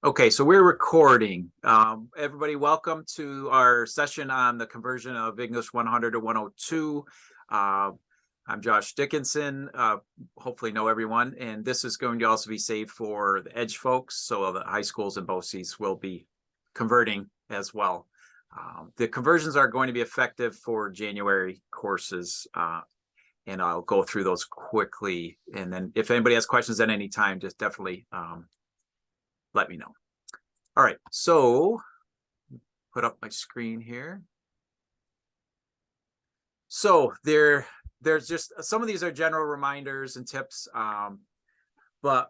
Okay, so we're recording. Everybody, welcome to our session on the conversion of English 100 to 102. I'm Josh Dickinson. Hopefully know everyone, and this is going to also be saved for the EDGE folks, so the high schools and BOCES will be converting as well. The conversions are going to be effective for January courses, and I'll go through those quickly. And then if anybody has questions at any time, just definitely let me know. All right, so put up my screen here. So there's just some of these are general reminders and tips, but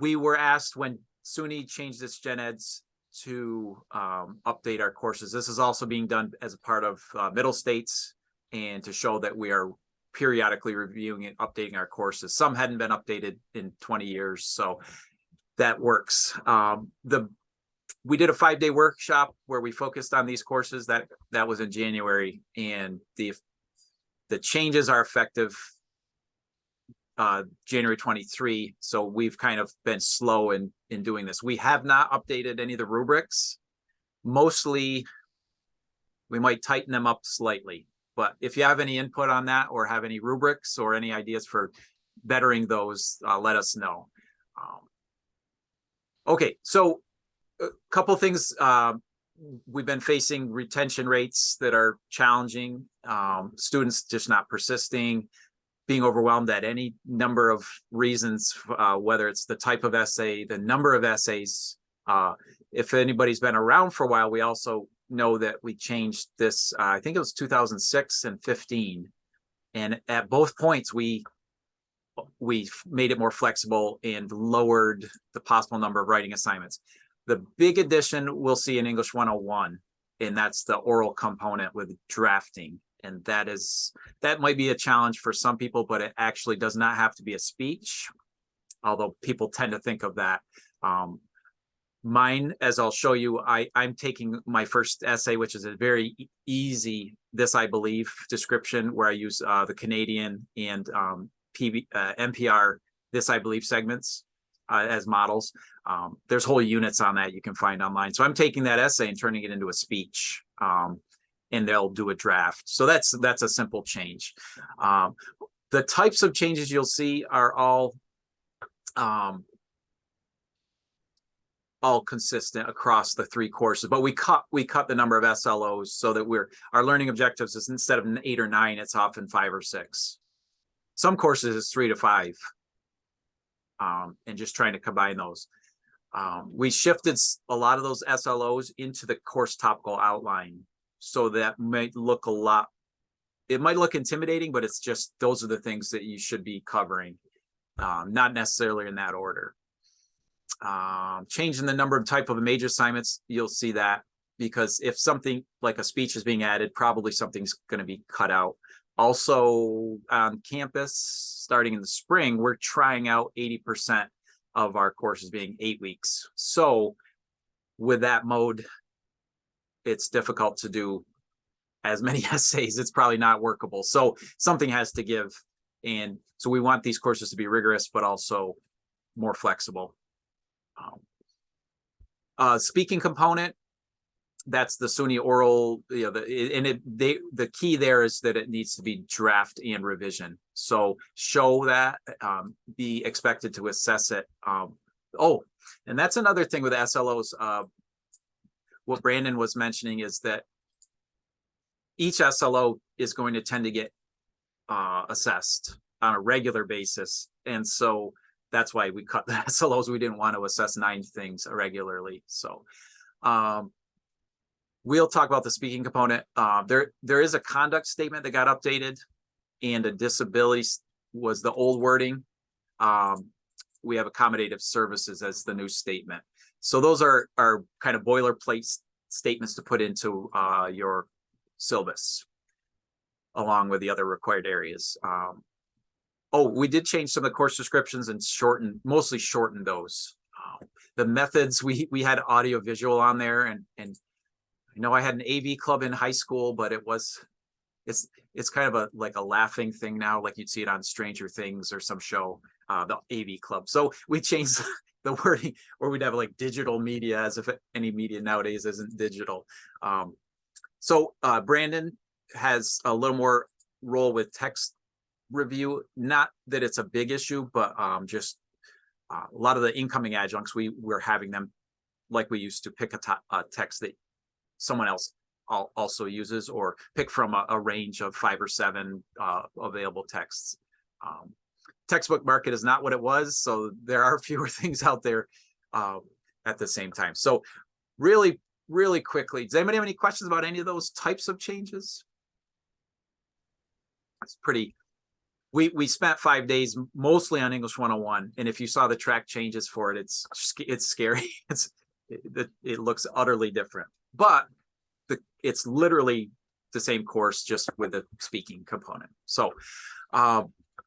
we were asked when SUNY changed its gen eds to update our courses. This is also being done as a part of middle states and to show that we are periodically reviewing and updating our courses. Some hadn't been updated in 20 years, so that works. We did a 5-day workshop where we focused on these courses. That was in January, and the changes are effective January 23. So we've kind of been slow in doing this. We have not updated any of the rubrics. Mostly, we might tighten them up slightly. But if you have any input on that or have any rubrics or any ideas for bettering those, let us know. Okay, so a couple things. We've been facing retention rates that are challenging, students just not persisting, being overwhelmed at any number of reasons, whether it's the type of essay, the number of essays. If anybody's been around for a while, we also know that we changed this, I think it was 2006 and 15. And at both points, we made it more flexible and lowered the possible number of writing assignments. The big addition we'll see in English 101, and that's the oral component with drafting. And that might be a challenge for some people, but it actually does not have to be a speech, although people tend to think of that. Mine, as I'll show you, I'm taking my first essay, which is a very easy, this I believe, description, where I use the Canadian and NPR, this I believe segments as models. There's whole units on that you can find online. So I'm taking that essay and turning it into a speech, and they'll do a draft. So that's a simple change. The types of changes you'll see are all consistent across the 3 courses, but we cut the number of SLOs so that our learning objectives is, instead of 8 or 9, it's often 5 or 6. Some courses is 3 to 5, and just trying to combine those. We shifted a lot of those SLOs into the course topical outline, so that might look it might look intimidating, but it's just, those are the things that you should be covering, not necessarily in that order. Changing the number of type of major assignments, you'll see that, because if something like a speech is being added, probably something's going to be cut out. Also on campus, starting in the spring, we're trying out 80% of our courses being 8 weeks. So with that mode, it's difficult to do as many essays. It's probably not workable. So something has to give. And so we want these courses to be rigorous, but also more flexible. Speaking component, that's the SUNY oral, the key there is that it needs to be draft and revision. So show that, be expected to assess it. And that's another thing with SLOs. What Brandon was mentioning is that each SLO is going to tend to get assessed on a regular basis. And so that's why we cut the SLOs. We didn't want to assess 9 things regularly. So we'll talk about the speaking component. There is a conduct statement that got updated, and a disability was the old wording. We have accommodative services as the new statement. So those are kind of boilerplate statements to put into your syllabus, along with the other required areas. We did change some of the course descriptions and mostly shorten those. The methods, we had audio visual on there, and I know I had an AV club in high school, but it's kind of like a laughing thing now, like you'd see it on Stranger Things or some show, the AV club. So we changed the wording, or we'd have like digital media, as if any media nowadays isn't digital. So Brandon has a little more role with text review. Not that it's a big issue, but just a lot of the incoming adjuncts, we're having them, like we used to, pick a text that someone else also uses, or pick from a range of 5 or 7 available texts. Textbook market is not what it was, so there are fewer things out there at the same time. So really, really quickly, does anybody have any questions about any of those types of changes? It's pretty, we spent 5 days mostly on English 101, and if you saw the track changes for it, it's scary. It looks utterly different, but it's literally the same course, just with a speaking component. So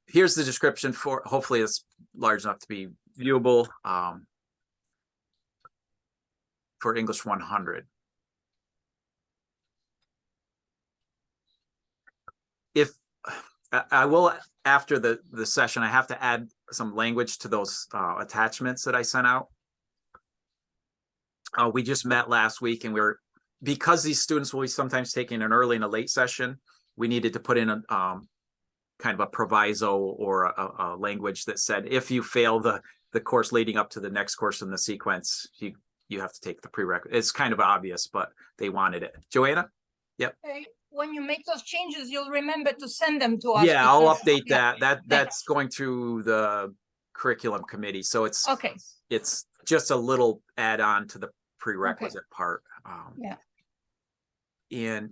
here's the description for, hopefully it's large enough to be viewable, for English 100. If I will, after the session, I have to add some language to those attachments that I sent out. We just met last week, and because these students will be sometimes taking an early and a late session, we needed to put in a kind of a proviso, or a language that said, if you fail the course leading up to the next course in the sequence, you have to take the prerequisite. It's kind of obvious, but they wanted it. Joanna? Yep. Hey, when you make those changes, you'll remember to send them to us. Yeah, I'll update that. That's going through the curriculum committee. So it's okay. It's just a little add-on to the prerequisite part. And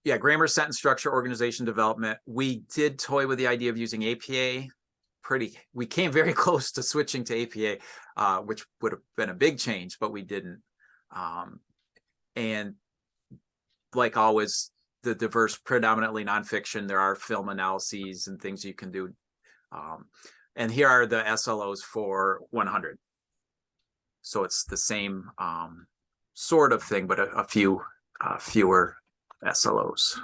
yeah, grammar, sentence structure, organization development. We did toy with the idea of using APA. We came very close to switching to APA, which would have been a big change, but we didn't. And like always, the diverse, predominantly nonfiction, there are film analyses and things you can do. And here are the SLOs for 100. So it's the same sort of thing, but a few fewer SLOs.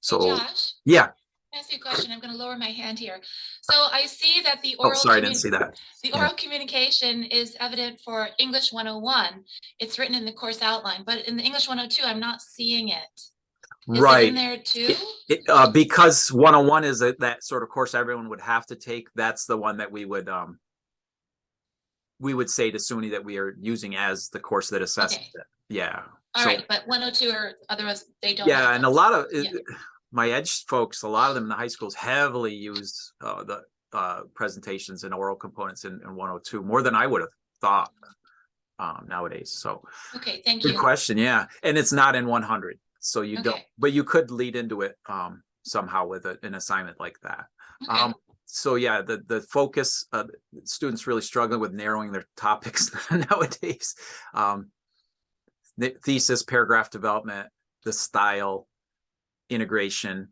So hey Josh, yeah. Can I ask you a question? I'm going to lower my hand here. So I see that the Oh, oral sorry, I didn't see that. The oral communication is evident for English 101. It's written in the course outline, but in the English 102, I'm not seeing it. Is Right. it in there too? Because 101 is that sort of course everyone would have to take. That's the one that we would say to SUNY that we are using as the course that assesses it. Yeah. All right, but 102 or otherwise they don't. Yeah, and a lot of my EDGE folks, a lot of them in the high schools heavily use the presentations and oral components in 102, more than I would have thought nowadays. So okay, thank you. Good question. Yeah, and it's not in 100, so you don't. But you could lead into it somehow with an assignment like that. Okay. So yeah, the focus, students really struggling with narrowing their topics nowadays. The thesis, paragraph development, the style, integration,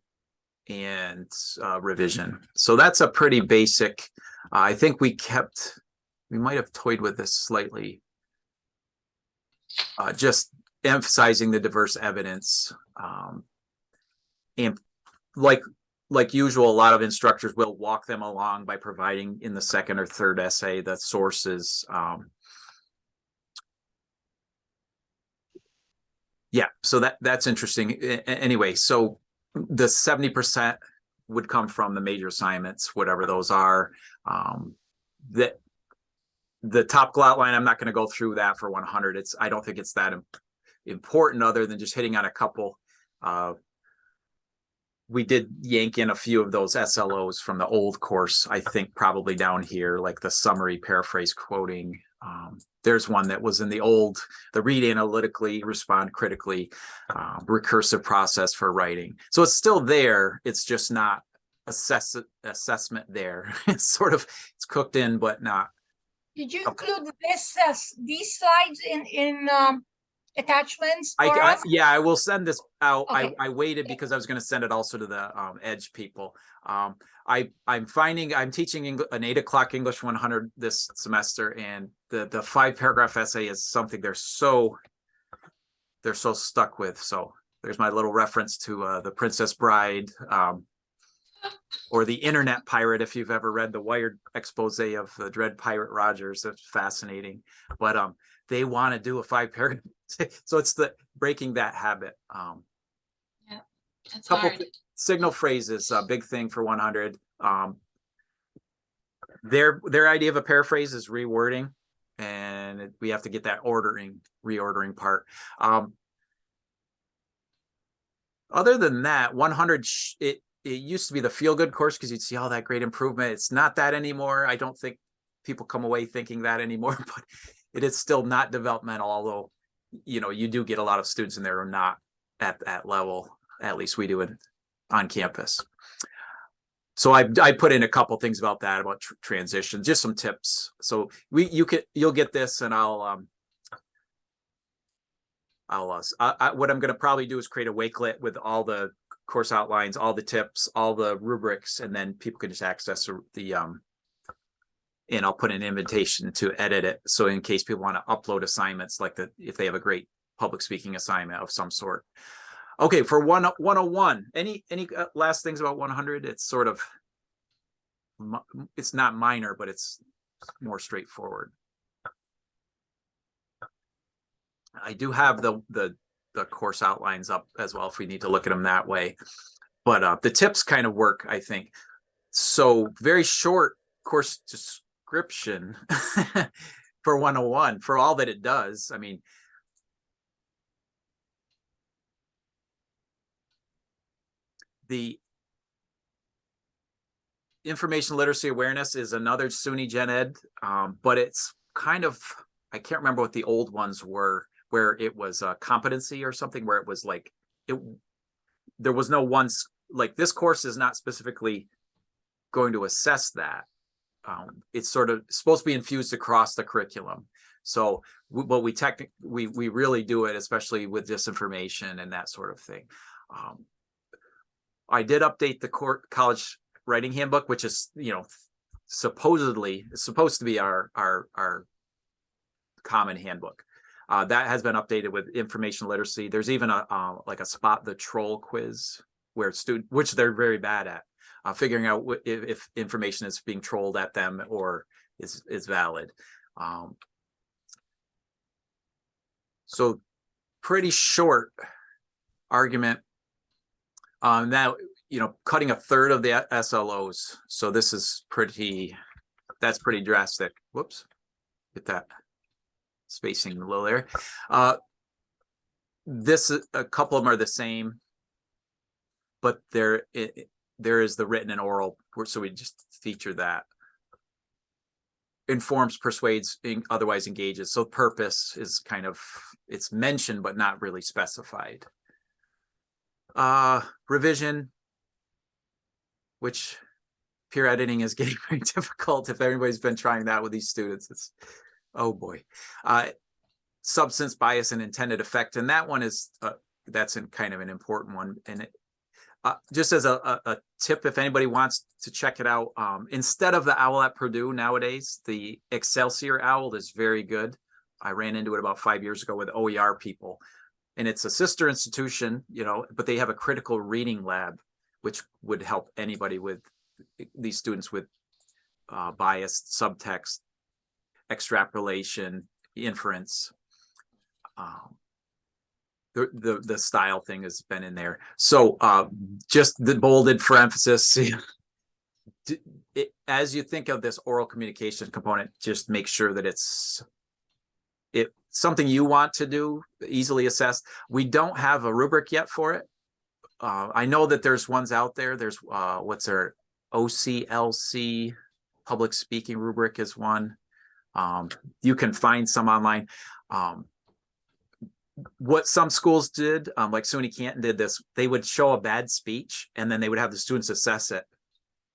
and revision. So that's a pretty basic. I think we might have toyed with this slightly, just emphasizing the diverse evidence. And like usual, a lot of instructors will walk them along by providing in the second or third essay the sources. Yeah, so that's interesting. Anyway, so the 70% would come from the major assignments, whatever those are. The top outline, I'm not going to go through that for 100. I don't think it's that important, other than just hitting on a couple. We did yank in a few of those SLOs from the old course, I think probably down here, like the summary, paraphrase, quoting. There's one that was in the old, the read analytically, respond critically, recursive process for writing. So it's still there. It's just not assessment there. It's it's cooked in, but not. Did you include these slides in attachments for us? Yeah, I will send this out. Okay. I waited because I was going to send it also to the EDGE people. I'm teaching an 8 o'clock English 100 this semester, and the 5-paragraph essay is something they're so stuck with. So there's my little reference to the Princess Bride. or the internet pirate, if you've ever read the Wired expose of the Dread Pirate Rogers. That's fascinating. But they want to do a 5-paragraph. So it's the breaking that habit. Yeah, that's Couple hard. signal phrases, a big thing for 100. Their idea of a paraphrase is rewording, and we have to get that reordering part. Other than that, 100, it used to be the feel-good course because you'd see all that great improvement. It's not that anymore. I don't think people come away thinking that anymore, but it is still not developmental, although, you know, you do get a lot of students in there who are not at that level. At least we do it on campus. So I put in a couple things about that, about transition, just some tips. So you'll get this, and what I'm going to probably do is create a Wakelet with all the course outlines, all the tips, all the rubrics, and then people can just access the and I'll put an invitation to edit it. So in case people want to upload assignments, like if they have a great public speaking assignment of some sort. Okay, for 101, any last things about 100? It's sort of, it's not minor, but it's more straightforward. I do have the course outlines up as well if we need to look at them that way. But the tips kind of work, I think. So very short course description for 101 for all that it does. I mean, the information literacy awareness is another SUNY Gen Ed, but it's kind of, I can't remember what the old ones were, where it was a competency or something, where it was like, there was no one, like this course is not specifically going to assess that. It's sort of supposed to be infused across the curriculum. So, but we really do it, especially with disinformation and that sort of thing. I did update the college writing handbook, which is, you know, supposedly it's supposed to be our common handbook. That has been updated with information literacy. There's even a like a spot the troll quiz where which they're very bad at, figuring out if information is being trolled at them or is valid. So pretty short argument. Now, you know, cutting a third of the SLOs. So this is that's pretty drastic. Whoops, get that spacing a little there. A couple of them are the same, but there is the written and oral, so we just feature that. Informs, persuades, otherwise engages. So purpose is kind of, it's mentioned but not really specified. Revision, which peer editing is getting very difficult. If everybody's been trying that with these students, it's, oh boy. Substance, bias, and intended effect, and that one is that's kind of an important one. And it, just as a tip, if anybody wants to check it out, instead of the OWL at Purdue nowadays, the Excelsior OWL is very good. I ran into it about 5 years ago with OER people, and it's a sister institution, you know, but they have a critical reading lab, which would help anybody with these students with biased subtext, extrapolation, inference. The style thing has been in there. So just the bolded for emphasis. As you think of this oral communication component, just make sure that it's something you want to do, easily assessed. We don't have a rubric yet for it. I know that there's ones out there. There's what's their OCLC public speaking rubric is one. You can find some online. What some schools did, like SUNY Canton did this, they would show a bad speech and then they would have the students assess it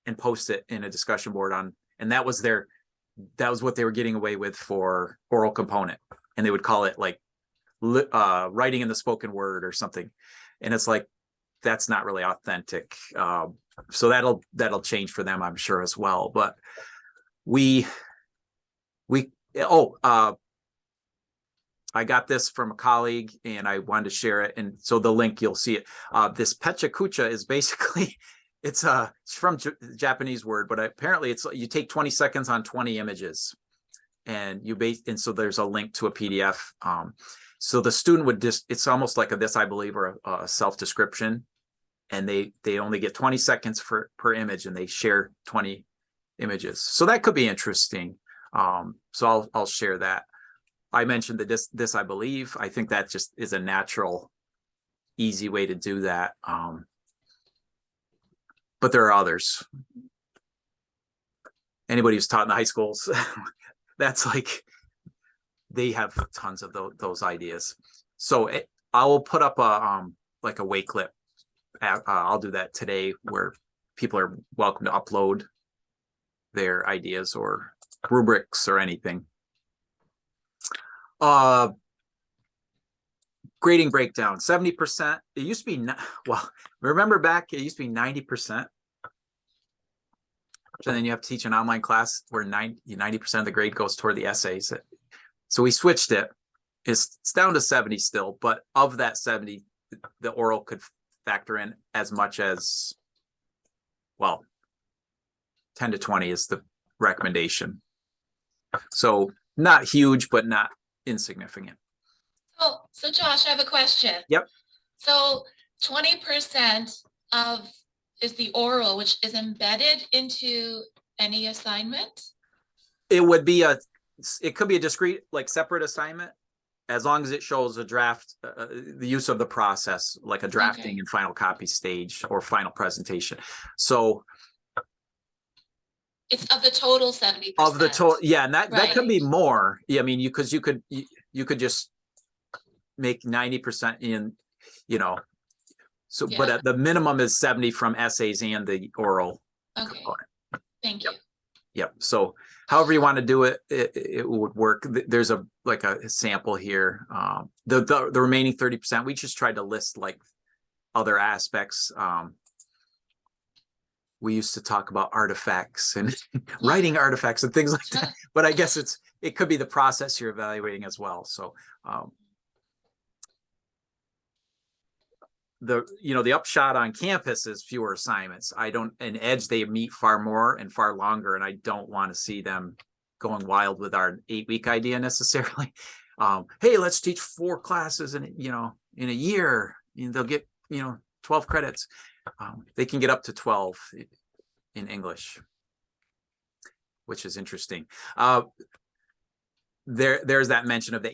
and post it in a discussion board and that was what they were getting away with for oral component. And they would call it like writing in the spoken word or something. And it's like, that's not really authentic. So that'll change for them, I'm sure, as well. But I got this from a colleague and I wanted to share it. And so the link, you'll see it. This Pecha Kucha is basically it's from Japanese word, but apparently it's you take 20 seconds on 20 images, and and so there's a link to a PDF. So the student would just, it's almost like this, I believe, or a self-description, and they only get 20 seconds per image, and they share 20 images. So that could be interesting. So I'll share that. I mentioned that this, I believe, I think that just is a natural, easy way to do that. But there are others. Anybody who's taught in the high schools, that's like, they have tons of those ideas. So I will put up like a Wakelet. I'll do that today, where people are welcome to upload their ideas or rubrics or anything. Grading breakdown, 70%. It used to be, well, remember back, it used to be 90%. And then you have to teach an online class where 90% of the grade goes toward the essays. So we switched it. It's down to 70 still, but of that 70, the oral could factor in as much as, well, 10 to 20 is the recommendation. So not huge, but not insignificant. Oh, so Josh, I have a question. Yep. So 20% is the oral, which is embedded into any assignment? It would be it could be a discrete, like separate assignment, as long as it shows a draft, the use of the process, like a drafting and final copy stage or final presentation. So it's of the total 70%. of the total, yeah, and that could be Right. more. Yeah, I mean, you could just make 90% in, so, but Yeah. at the minimum is 70 from essays and the oral Okay, component. thank you. Yep. So however you want to do it, it would work. There's a sample here. The remaining 30%, we just tried to list like other aspects. We used to talk about artifacts and writing artifacts and things like that, but I guess it could be the process you're evaluating as well. So the upshot on campus is fewer assignments. In EDGE, they meet far more and far longer, and I don't want to see them going wild with our 8-week idea necessarily. Hey, let's teach 4 classes in a year, and they'll get 12 credits. They can get up to 12 in English, which is interesting. There's that mention of the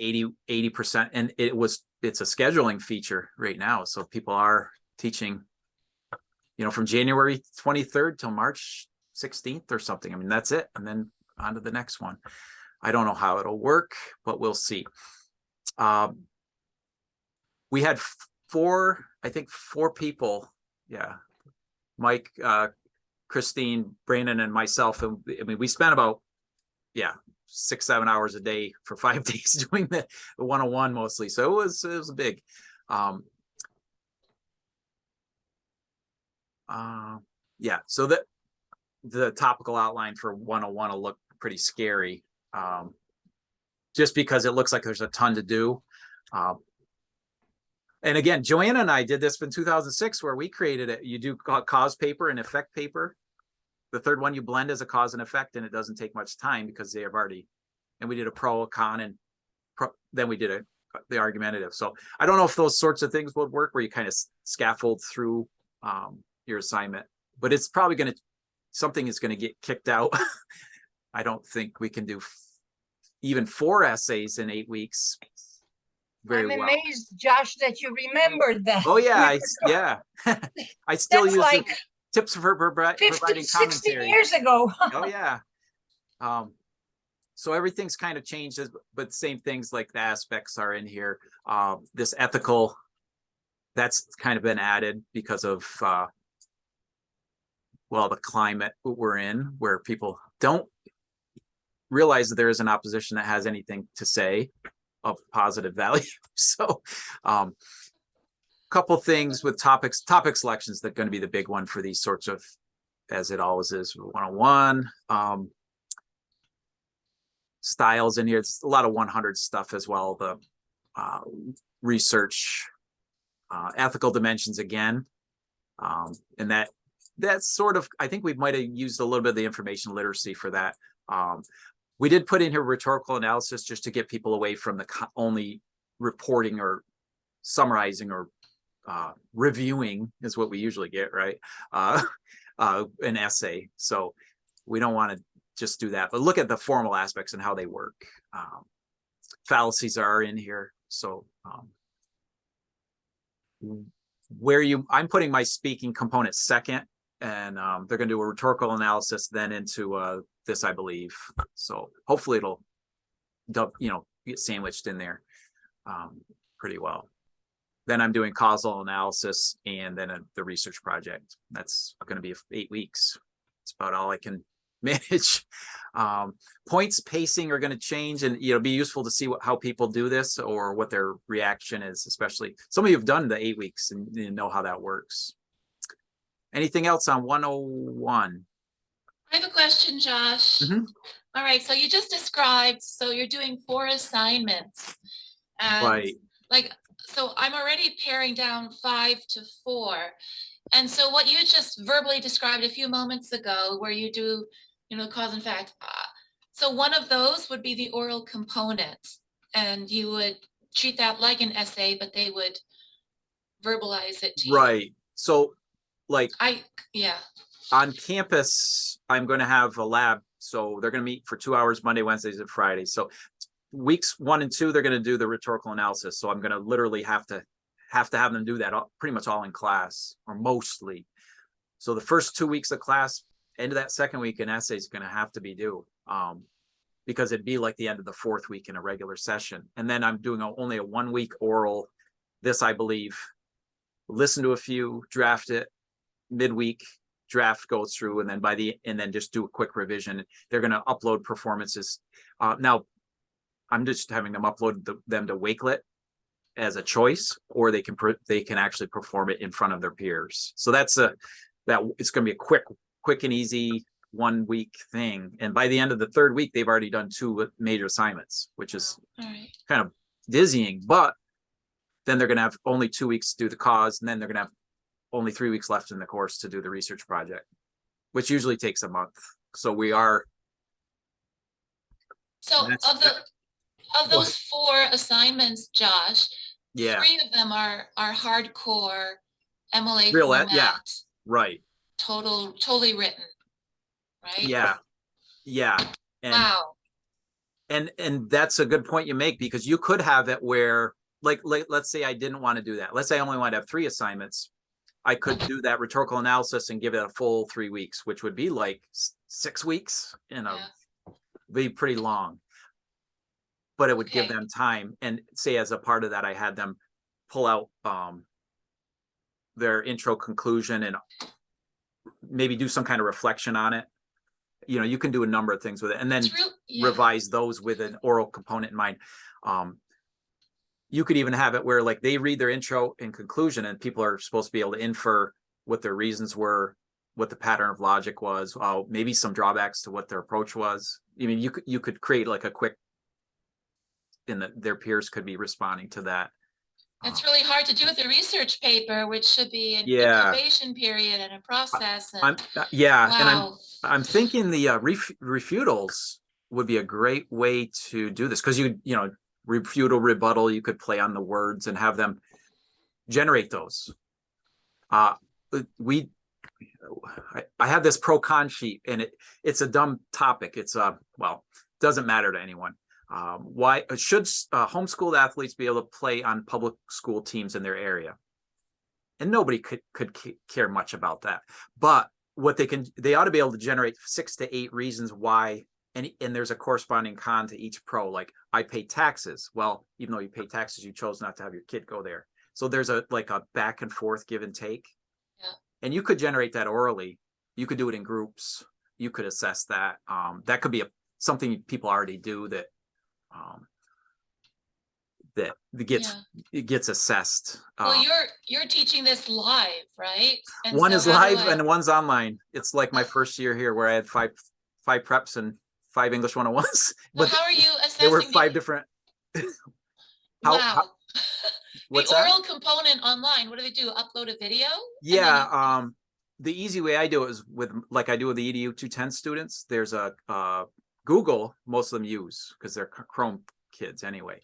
80%, and it's a scheduling feature right now. So people are teaching, from January 23rd till March 16th or something. I mean, that's it. And then on to the next one. I don't know how it'll work, but we'll see. We had 4 people. Yeah. Mike, Christine, Brandon, and myself. And I mean, we spent about, 6-7 hours a day for 5 days doing the 101 mostly. So it was big. So that the topical outline for 101 will look pretty scary, just because it looks like there's a ton to do. And again, Joanna and I did this in 2006, where we created it. You do cause paper and effect paper. The third one you blend as a cause and effect, and it doesn't take much time because they have already, and we did a pro, a con, and then we did the argumentative. So I don't know if those sorts of things would work, where you kind of scaffold through your assignment, but it's probably something is going to get kicked out. I don't think we can do even 4 essays in 8 weeks. I'm amazed, Josh, that you remembered that. Oh yeah, I still That's use like tips for providing 16 commentary. years ago. Oh yeah. So everything's kind of changed, but same things like the aspects are in here. This ethical, that's kind of been added because of the climate we're in, where people don't realize that there is an opposition that has anything to say of positive value. So couple things with topic selections that are going to be the big one for these sorts of, as it always is, 101. Styles in here. It's a lot of 100 stuff as well. The research, ethical dimensions again, and that that's sort of, I think we might have used a little bit of the information literacy for that. We did put in here rhetorical analysis just to get people away from the only reporting or summarizing or reviewing is what we usually get, right? An essay. So we don't want to just do that, but look at the formal aspects and how they work. Fallacies are in here. So I'm putting my speaking component second, and they're going to do a rhetorical analysis then into this, I believe. So hopefully it'll, get sandwiched in there pretty well. Then I'm doing causal analysis and then the research project. That's going to be 8 weeks. It's about all I can manage. Points pacing are going to change, and be useful to see how people do this or what their reaction is, especially some of you have done the 8 weeks and you know how that works. Anything else on 101? I have a question, Josh. All right, so you just described, so you're doing 4 assignments. And Right. so I'm already paring down 5 to 4. And so what you just verbally described a few moments ago, where you do, cause and fact. So one of those would be the oral component, and you would treat that like an essay, but they would verbalize it to you. Right. So Yeah. on campus, I'm going to have a lab. So they're going to meet for 2 hours, Monday, Wednesdays, and Fridays. So weeks 1 and 2, they're going to do the rhetorical analysis. So I'm going to literally have to have them do that pretty much all in class, or mostly. So the first 2 weeks of class, end of that second week, an essay is going to have to be due, because it'd be like the end of the 4th week in a regular session. And then I'm doing only a 1 week oral. This, I believe, listen to a few, draft it, midweek draft goes through, and then just do a quick revision. They're going to upload performances. Now I'm just having them upload them to Wakelet as a choice, or they can actually perform it in front of their peers. So it's going to be a quick and easy 1 week thing. And by the end of the 3rd week, they've already done 2 major assignments, which is kind of dizzying. But then they're going to have only 2 weeks to do the cause, and then they're going to have only 3 weeks left in the course to do the research project, which usually takes a month. So we are. So of those 4 assignments, Josh, 3 of them are hardcore MLA format. Yeah, right. Totally written, right? Yeah. And, wow. And that's a good point you make, because you could have it where, like let's say I didn't want to do that. Let's say I only want to have 3 assignments. I could do that rhetorical analysis and give it a full 3 weeks, which would be like 6 weeks, be pretty long. But it would give them time. And say as a part of that, I had them pull out their intro, conclusion, and maybe do some kind of reflection on it. You can do a number of things with it, and then revise those with an oral component in mind. You could even have it where like they read their intro and conclusion, and people are supposed to be able to infer what their reasons were, what the pattern of logic was, maybe some drawbacks to what their approach was. I mean, you could create like a quick, and their peers could be responding to that. It's really hard to do with a research paper, which should be an incubation period and a process. And I'm thinking the refutals would be a great way to do this, because refutal, rebuttal, you could play on the words and have them generate those. I have this pro-con sheet, and it's a dumb topic. It's doesn't matter to anyone. Why should homeschooled athletes be able to play on public school teams in their area? And nobody could care much about that. But what they ought to be able to generate 6 to 8 reasons why. And there's a corresponding con to each pro. Like, I pay taxes. Well, even though you pay taxes, you chose not to have your kid go there. So there's a back and forth, give and take. Yeah. And you could generate that orally. You could do it in groups. You could assess that. That could be something people already do that gets assessed. Well, you're teaching this live, right? And one is live and one's online. It's like my first year here, where I had five preps and 5 English 101s. But how are you assessing? There were 5 different. Wow. What's the oral component online, what do they do? Upload a video? Yeah. the easy way I do it is with, like I do with the EDU 210 students. There's a Google, most of them use because they're Chrome kids anyway.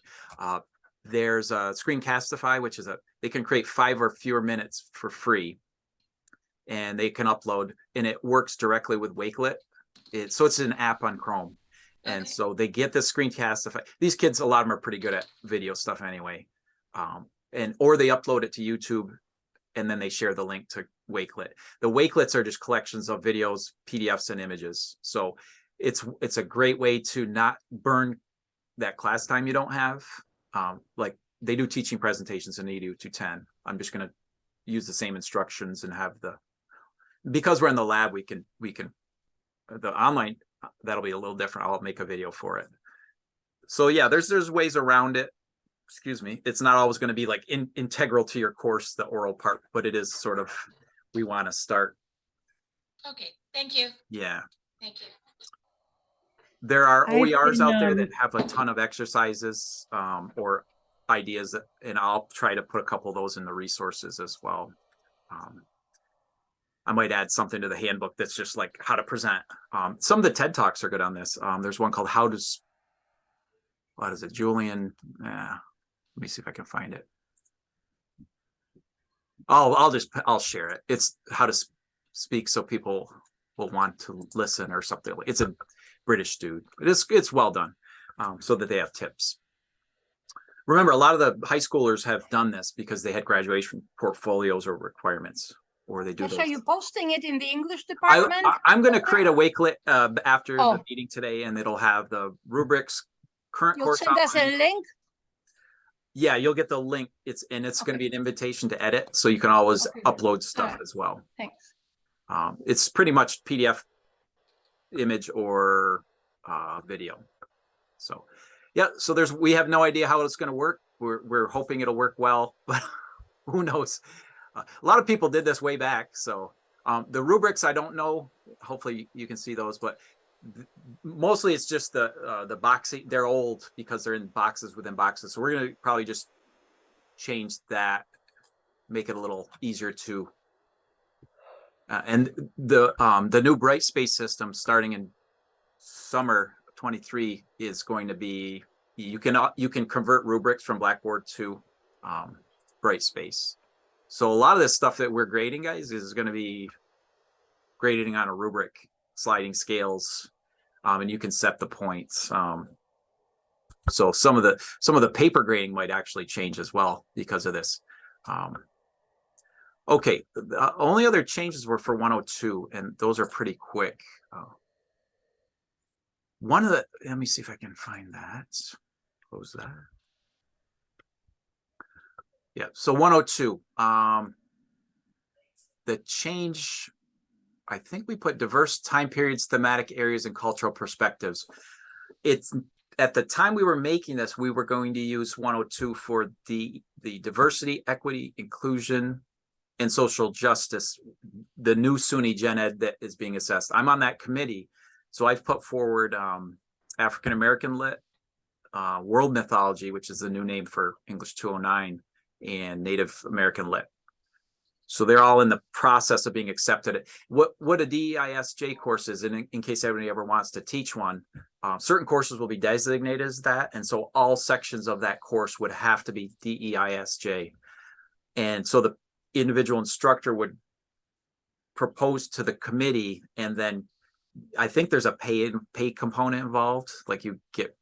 There's a Screencastify, which is they can create 5 or fewer minutes for free, and they can upload, and it works directly with Wakelet. So it's an app on Chrome. And Okay. so they get the Screencastify. These kids, a lot of them are pretty good at video stuff anyway. Or they upload it to YouTube, and then they share the link to Wakelet. The Wakelets are just collections of videos, PDFs, and images. So it's a great way to not burn that class time you don't have. Like they do teaching presentations in EDU 210. I'm just going to use the same instructions and have because we're in the lab, we can the online, that'll be a little different. I'll make a video for it. So yeah, there's ways around it. Excuse me. It's not always going to be like integral to your course, the oral part, but it is sort of, we want to start. Okay, thank you. Yeah. Thank you. There are I've OERs been, out there that have a ton of exercises or ideas, and I'll try to put a couple of those in the resources as well. I might add something to the handbook that's just like how to present. Some of the TED Talks are good on this. There's one called what is it, Julian? Let me see if I can find it. I'll share it. It's how to speak so people will want to listen or something. It's a British dude. It's well done, so that they have tips. Remember, a lot of the high schoolers have done this because they had graduation portfolios or requirements, or they do Yes, those. are you posting it in the English department? I'm going to create a Wakelet after Oh. the meeting today, and it'll have the rubrics, current You'll course send us outline. a link? Yeah, you'll get the link. It's going to Okay. be an invitation to edit, so you can always Okay. upload stuff Alright. as well. Thanks. It's pretty much PDF, image, or video. So yeah, so we have no idea how it's going to work. We're hoping it'll work well, but who knows? A lot of people did this way back. So the rubrics, I don't know. Hopefully you can see those, but mostly it's just the boxing. They're old because they're in boxes within boxes. So we're going to probably just change that, make it a little easier to. And the new Brightspace system starting in summer 23 is going to be, you can convert rubrics from Blackboard to Brightspace. So a lot of this stuff that we're grading, guys, is going to be grading on a rubric, sliding scales, and you can set the points. So some of the paper grading might actually change as well because of this. Okay, the only other changes were for 102, and those are pretty quick. Let me see if I can find that. Close that. Yeah, so 102. The change, I think we put diverse time periods, thematic areas, and cultural perspectives. It's at the time we were making this, we were going to use 102 for the diversity, equity, inclusion, and social justice, the new SUNY Gen Ed that is being assessed. I'm on that committee, so I've put forward African American Lit, World Mythology, which is the new name for English 209, and Native American Lit. So they're all in the process of being accepted. What a DEISJ course is, and in case anybody ever wants to teach one, certain courses will be designated as that, and so all sections of that course would have to be DEISJ. And so the individual instructor would propose to the committee, and then I think there's a pay component involved. Like you get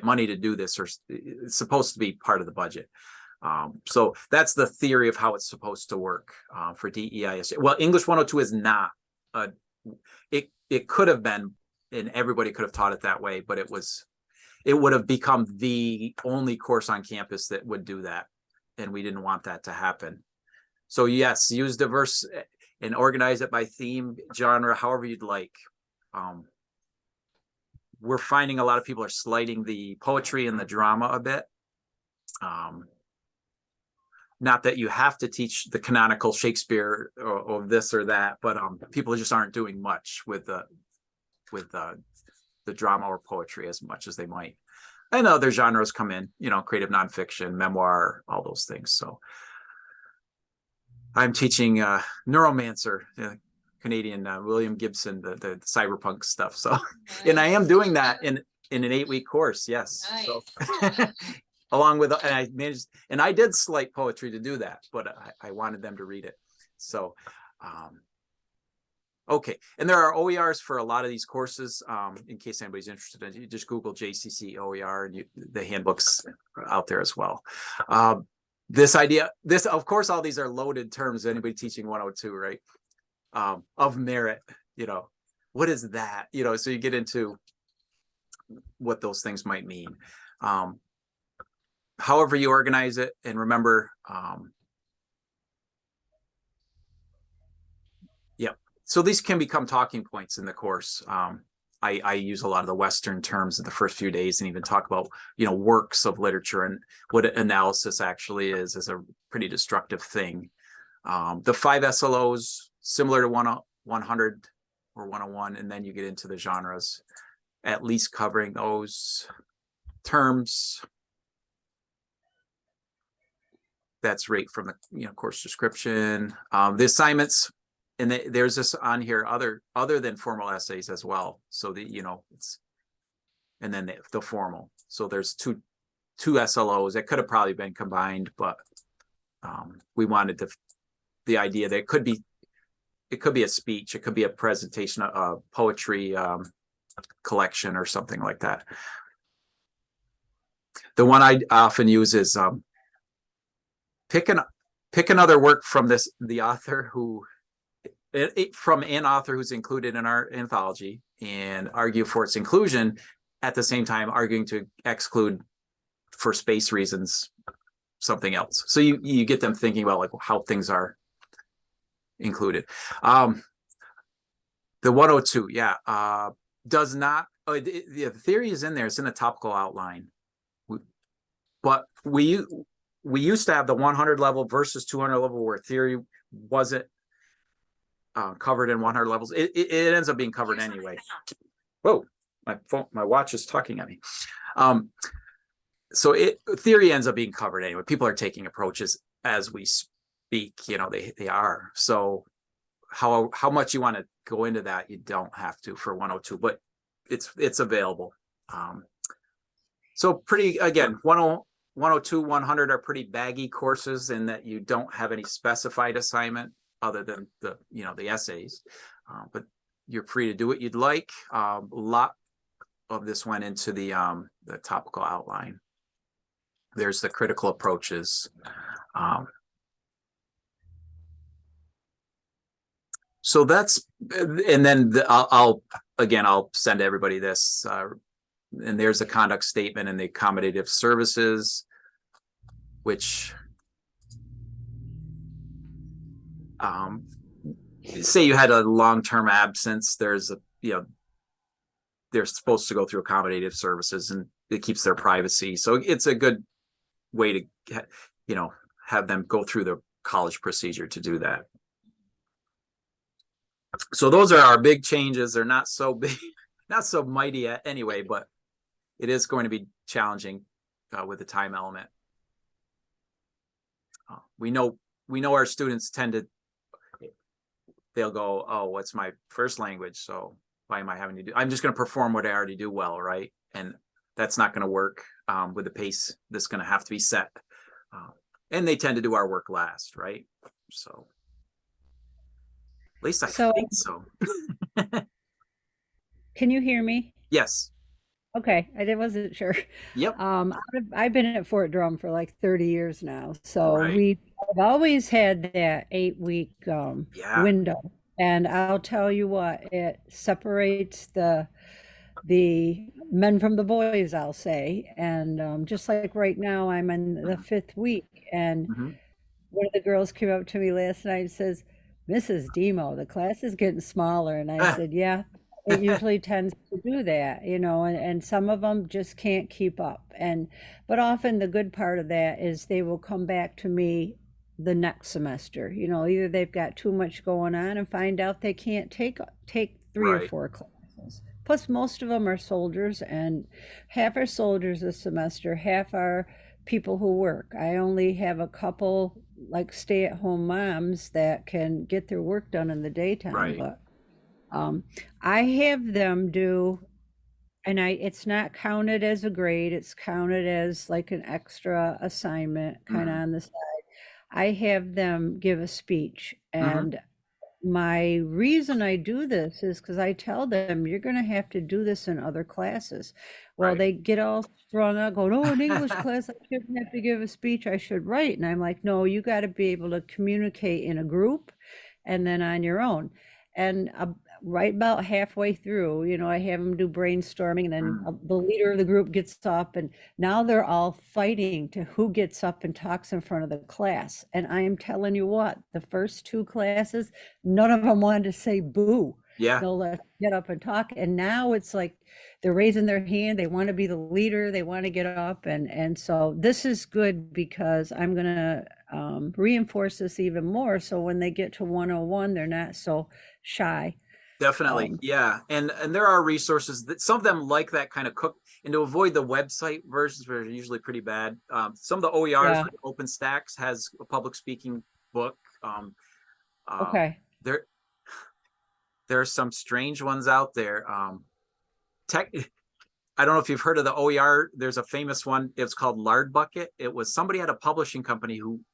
money to do this, or it's supposed to be part of the budget. So that's the theory of how it's supposed to work for DEISJ. Well, English 102 is not. It could have been, and everybody could have taught it that way, but it would have become the only course on campus that would do that, and we didn't want that to happen. So yes, use diverse and organize it by theme, genre, however you'd like. We're finding a lot of people are slighting the poetry and the drama a bit. Not that you have to teach the canonical Shakespeare or this or that, but people just aren't doing much with the drama or poetry as much as they might. And other genres come in, creative nonfiction, memoir, all those things. So I'm teaching Neuromancer, Canadian William Gibson, the cyberpunk stuff. So, and I am doing that in an 8-week course. Yes. So, along with, and I managed, and I did slight poetry to do that, but I wanted them to read it. So, okay. And there are OERs for a lot of these courses. In case anybody's interested in it, you just Google JCC OER and the handbooks are out there as well. This idea, of course, all these are loaded terms. Anybody teaching 102, right? Of merit, what is that? So you get into what those things might mean. However you organize it, and remember, so these can become talking points in the course. I use a lot of the Western terms in the first few days and even talk about, works of literature and what analysis actually is a pretty destructive thing. The 5 SLOs, similar to 100 or 101, and then you get into the genres, at least covering those terms. That's right from the course description. The assignments, and there's this on here other than formal essays as well. So it's, and then the formal. So there's two SLOs that could have probably been combined, but we wanted the idea that it could be a speech, it could be a presentation, a poetry collection or something like that. The one I often use is pick another work from the author from an author who's included in our anthology and argue for its inclusion, at the same time arguing to exclude, for space reasons, something else. So you get them thinking about like how things are included. The 102, does not, the theory is in there, it's in the topical outline. But we used to have the 100 level versus 200 level where theory wasn't covered in 100 levels. It ends up being covered anyway. Whoa, my watch is talking at me. So theory ends up being covered anyway. People are taking approaches as we speak, they are. So how much you want to go into that, you don't have to for 102, but it's available. So pretty, again, 102, 100 are pretty baggy courses in that you don't have any specified assignment other than the essays, but you're free to do what you'd like. A lot of this went into the topical outline. There's the critical approaches. So that's, and then I'll send everybody this, and there's the conduct statement and the accommodative services, which say you had a long-term absence, they're supposed to go through accommodative services and it keeps their privacy. So it's a good way to, have them go through the college procedure to do that. So those are our big changes. They're not so big, not so mighty anyway, but it is going to be challenging with the time element. We know our students they'll go, oh, what's my first language? So why am I having to do? I'm just going to perform what I already do well, right? And that's not going to work with the pace that's going to have to be set. And they tend to do our work last, right? So at least I think so. Can you hear me? Yes. Okay, I wasn't sure. Yep. I've been at Fort Drum for like 30 years now, so Right. we've always had that 8-week window, and I'll tell you what, it separates the men from the boys, I'll say, and just like right now, I'm in the 5th week, and one of the girls came up to me last night and says, "Mrs. Demo, the class is getting smaller," and I said, "Yeah. It usually tends to do that, and some of them just can't keep up. But often the good part of that is they will come back to me the next semester. Either they've got too much going on and find out they can't take 3 or 4 classes. Plus, most of them are soldiers, and half are soldiers this semester, half are people who work. I only have a couple like stay-at-home moms that can get their work done in the daytime, Right. but I have them do, and it's not counted as a grade, it's counted as like an extra assignment kind of Mhm. on the side. I have them give a speech, and my reason I do this is because I tell them you're going to have to do this in other classes. Well, Right. they get all strung up going, oh, in English class, I shouldn't have to give a speech. I should write. And I'm like, no, you got to be able to communicate in a group and then on your own. And right about halfway through, I have them do brainstorming, and then Mm. the leader of the group gets up, and now they're all fighting to who gets up and talks in front of the class. And I am telling you what, the first two classes, none of them wanted to say boo. Yeah, No, let's get up and talk. And now it's like they're raising their hand. They want to be the leader. They want to get up. And so this is good because I'm going to reinforce this even more. So when they get to 101, they're not so shy. definitely. Yeah. And there are resources that some of them like that kind of cook, and to avoid the website versions, which are usually pretty bad. Some of the OERs, Yeah. like OpenStax has a public speaking book. Okay. There are some strange ones out there. Tech, I don't know if you've heard of the OER. There's a famous one. It's called Lard Bucket. It was somebody at a publishing company who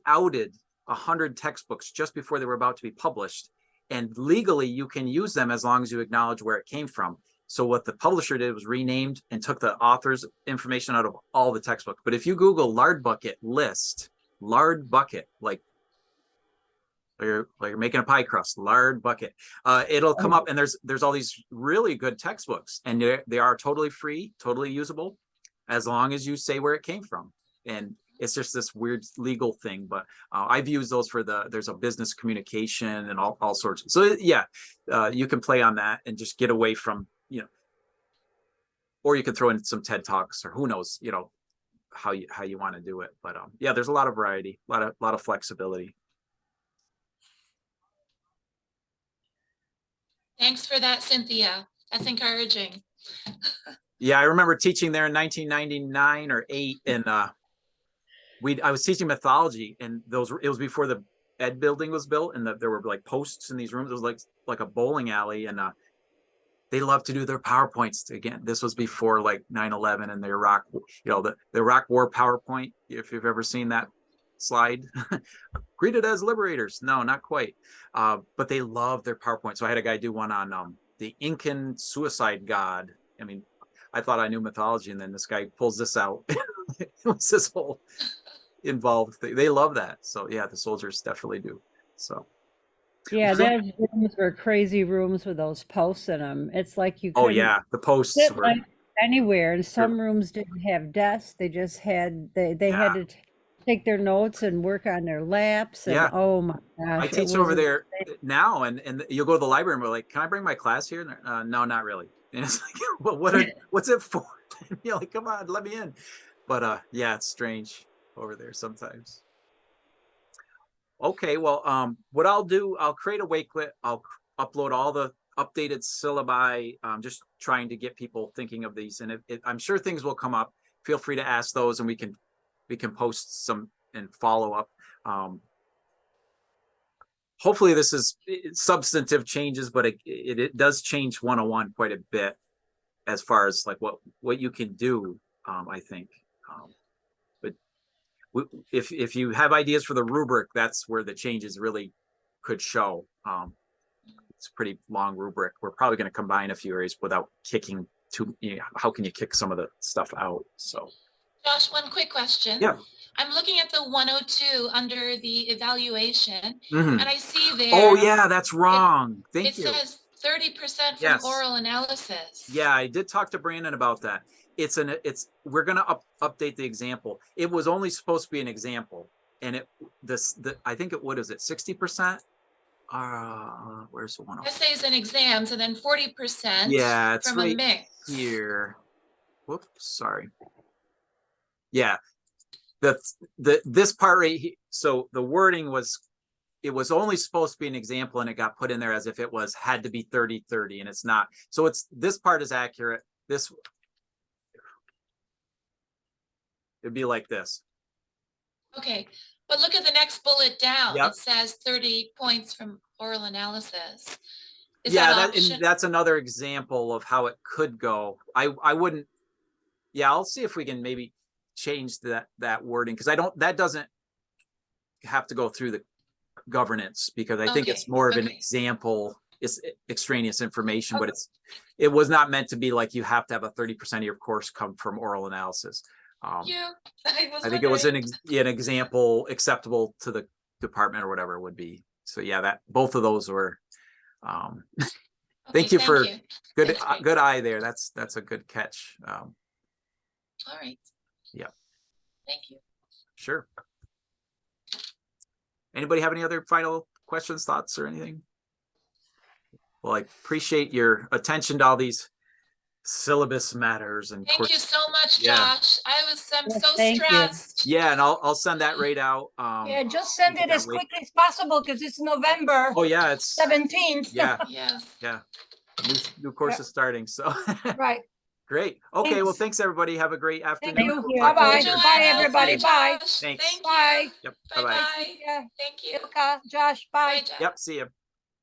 outed 100 textbooks just before they were about to be published. And legally, you can use them as long as you acknowledge where it came from. So what the publisher did was renamed and took the author's information out of all the textbooks. But if you Google Lard Bucket list, Lard Bucket, like you're making a pie crust, lard bucket, it'll come up, and there's all these really good textbooks, and they are totally free, totally usable, as long as you say where it came from. And it's just this weird legal thing, but I've used those for there's a business communication and all sorts. So yeah, you can play on that and just get away from, or you can throw in some TED Talks, or who knows, how you want to do it. But yeah, there's a lot of variety, a lot of flexibility. Thanks for that, Cynthia. That's encouraging. Yeah, I remember teaching there in 1999 or 8, and I was teaching mythology, and it was before the ed building was built, and there were like posts in these rooms. It was like a bowling alley, and they love to do their PowerPoints. Again, this was before like 9/11 and the Iraq, the Iraq War PowerPoint. If you've ever seen that slide, greeted as liberators. No, not quite. But they love their PowerPoint. So I had a guy do one on the Incan suicide god. I mean, I thought I knew mythology, and then this guy pulls this out. It was this whole involved thing. They love that. So yeah, the soldiers definitely do. So Yeah, those rooms were crazy rooms with those posts in them. It's like you oh couldn't yeah, the posts sit were like anywhere. And some rooms didn't have desks. They just had they yeah. had to take their notes and work on their laps. And Yeah. oh my I gosh, it teach was over there insane. now, and you'll go to the library and we're like, can I bring my class here? No, not really. And it's like, well, what's it for? You're like, come on, let me in. But yeah, it's strange over there sometimes. Okay, well, what I'll do, I'll create a Wakelet. I'll upload all the updated syllabi. Just trying to get people thinking of these, and I'm sure things will come up. Feel free to ask those, and we can post some and follow up. Hopefully this is substantive changes, but it does change 101 quite a bit as far as like what you can do. I think, but if you have ideas for the rubric, that's where the changes really could show. It's a pretty long rubric. We're probably going to combine a few areas without kicking too. How can you kick some of the stuff out? So, Josh, one quick question. Yeah. I'm looking at the 102 under the evaluation, Mhm. and I see there. Oh yeah, that's wrong. Thank you. It says 30% from Yes. oral analysis. Yeah, I did talk to Brandon about that. We're gonna update the example. It was only supposed to be an example, and I think it is it 60%? Where's the one? Essays and exams, and then 40% Yeah, it's from a right mix. here. Whoops, sorry. Yeah, this part right here. So the wording was, it was only supposed to be an example, and it got put in there as if it had to be 30-30, and it's not. So this part is accurate. It'd be like this. Okay, but look at the next bullet down. Yep. It says 30 points from oral analysis. Is Yeah, that and option? that's another example of how it could go. I wouldn't, yeah, I'll see if we can maybe change that wording, because that doesn't have to go through the governance, because I think it's Okay, more of an okay. example. It's extraneous information, but it was not meant to be like you have to have a 30% of your course come from oral analysis. I was I think it was an wondering. example acceptable to the department or whatever it would be. So yeah, that both of those were. Thank Okay, you for you. good That's great. good eye there. That's a good catch. All right. Yeah. Thank you. Sure. Anybody have any other final questions, thoughts, or anything? Well, I appreciate your attention to all these syllabus matters and Thank you so much, Yeah. Josh. I'm Yes, so thank you. stressed. Yeah, and I'll send that right out. Yeah, just send it that as way- quickly as possible because it's November Oh yeah, it's 17th. yeah, Yes. yeah. New course is starting, so Right. great. Okay, well, Thanks. thanks everybody. Have a great afternoon. Thank you. We'll talk Bye-bye. later. Bye, everybody. Bye. Josh. Thanks. Thank Bye. you. Yep. Bye Bye-bye. bye. Yeah. Thank you. Ilka, Josh, bye. Bye, Josh. Yep. See you.